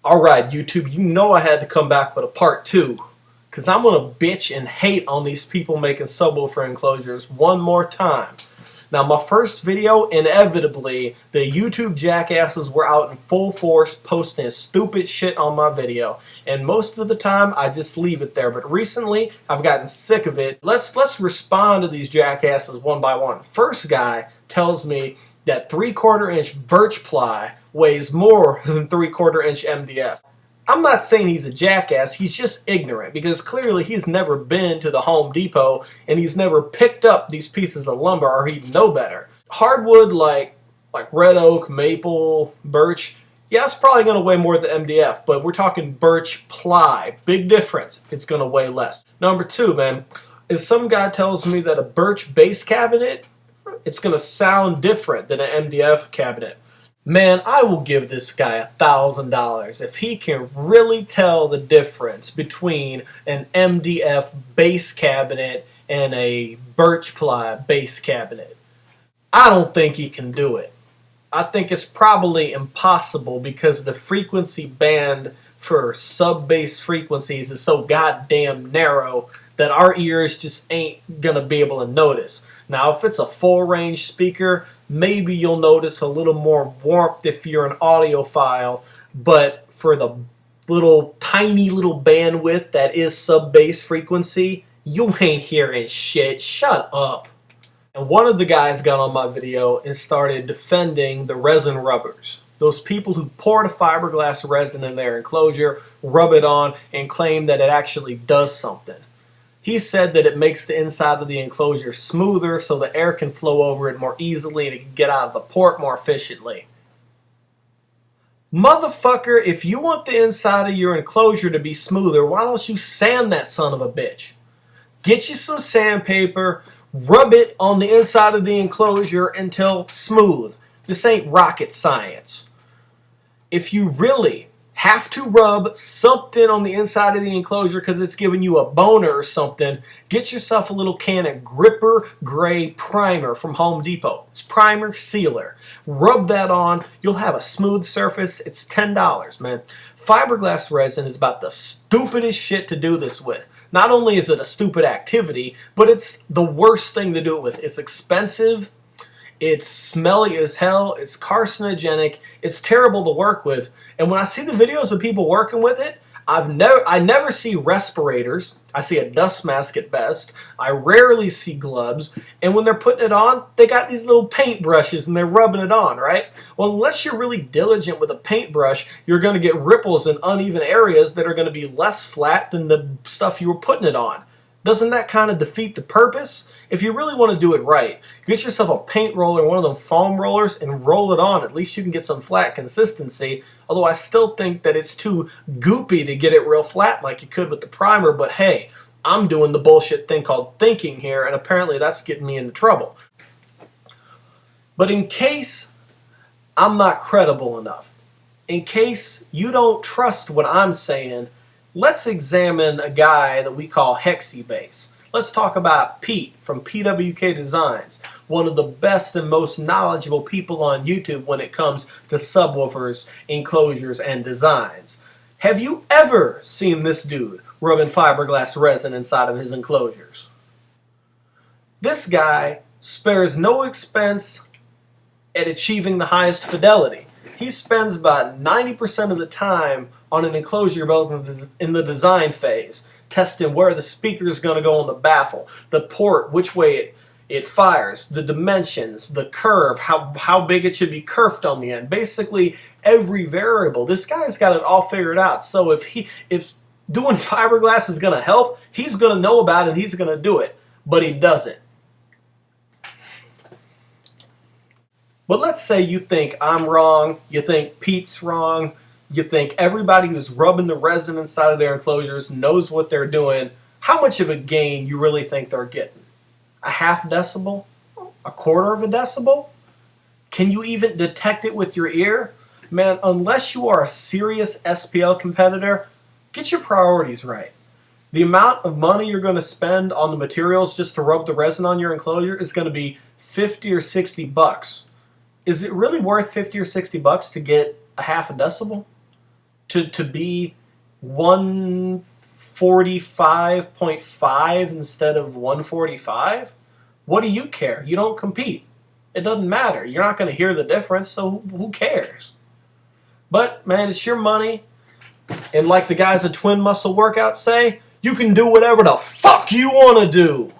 Alright, YouTube, you know I had to come back with a part 2. Because I'm going to bitch and hate on these people making subwoofer enclosures one more time. Now, my first video, inevitably, the YouTube jackasses were out in full force posting stupid shit on my video. And most of the time, I just leave it there. But recently, I've gotten sick of it. Let's respond to these jackasses one by one. First guy tells me that 3/4 inch birch ply weighs more than 3/4 inch MDF. I'm not saying he's a jackass, he's just ignorant because clearly he's never been to the Home Depot and he's never picked up these pieces of lumber or he'd know better. Hardwood like red oak, maple, birch, yeah, it's probably going to weigh more than MDF, but we're talking birch ply. Big difference. It's going to weigh less. Number 2, man, is some guy tells me that a birch base cabinet, it's going to sound different than an MDF cabinet. Man, I will give this guy $1,000 if he can really tell the difference between an MDF base cabinet and a birch ply base cabinet. I don't think he can do it. I think it's probably impossible because the frequency band for sub-bass frequencies is so goddamn narrow that our ears just ain't gonna be able to notice. Now, if it's a full-range speaker, maybe you'll notice a little more warmth if you're an audiophile, but for the tiny little bandwidth that is sub-bass frequency, you ain't hearing shit. Shut up. And one of the guys got on my video and started defending the resin rubbers. Those people who pour the fiberglass resin in their enclosure, rub it on, and claim that it actually does something. He said that it makes the inside of the enclosure smoother so the air can flow over it more easily and it can get out of the port more efficiently. Motherfucker, if you want the inside of your enclosure to be smoother, why don't you sand that son of a bitch? Get you some sandpaper, rub it on the inside of the enclosure until smooth. This ain't rocket science. If you really have to rub something on the inside of the enclosure because it's giving you a boner or something, get yourself a little can of Gripper Gray Primer from Home Depot. It's primer sealer. Rub that on. You'll have a smooth surface. It's $10, man. Fiberglass resin is about the stupidest shit to do this with. Not only is it a stupid activity, but it's the worst thing to do it with. It's expensive. It's smelly as hell, it's carcinogenic, it's terrible to work with. And when I see the videos of people working with it, I never see respirators. I see a dust mask at best. I rarely see gloves. And when they're putting it on, they got these little paint brushes and they're rubbing it on, right? Well, unless you're really diligent with a paintbrush, you're going to get ripples in uneven areas that are going to be less flat than the stuff you were putting it on. Doesn't that kind of defeat the purpose? If you really want to do it right, get yourself a paint roller, one of them foam rollers, and roll it on. At least you can get some flat consistency. Although I still think that it's too goopy to get it real flat like you could with the primer. But hey, I'm doing the bullshit thing called thinking here, and apparently that's getting me into trouble. But in case I'm not credible enough, in case you don't trust what I'm saying, let's examine a guy that we call Hexibase. Let's talk about Pete from PWK Designs, one of the best and most knowledgeable people on YouTube when it comes to subwoofers, enclosures, and designs. Have you ever seen this dude rubbing fiberglass resin inside of his enclosures? This guy spares no expense at achieving the highest fidelity. He spends about 90% of the time on an enclosure built in the design phase, testing where the speaker is going to go on the baffle, the port, which way it fires, the dimensions, the curve, how big it should be curved on the end. Basically, every variable. This guy's got it all figured out. So if doing fiberglass is going to help, he's going to know about it and he's going to do it. But he doesn't. But let's say you think I'm wrong, you think Pete's wrong, you think everybody who's rubbing the resin inside of their enclosures knows what they're doing. How much of a gain you really think they're getting? A half decibel? A quarter of a decibel? Can you even detect it with your ear? Man, unless you are a serious SPL competitor, get your priorities right. The amount of money you're going to spend on the materials just to rub the resin on your enclosure is going to be 50 or 60 bucks. Is it really worth 50 or 60 bucks to get a half a decibel? to be 145.5 instead of 145? What do you care? You don't compete. It doesn't matter. You're not going to hear the difference, so who cares? But, man, it's your money. And like the guys at Twin Muscle Workout say, you can do whatever the fuck you want to do.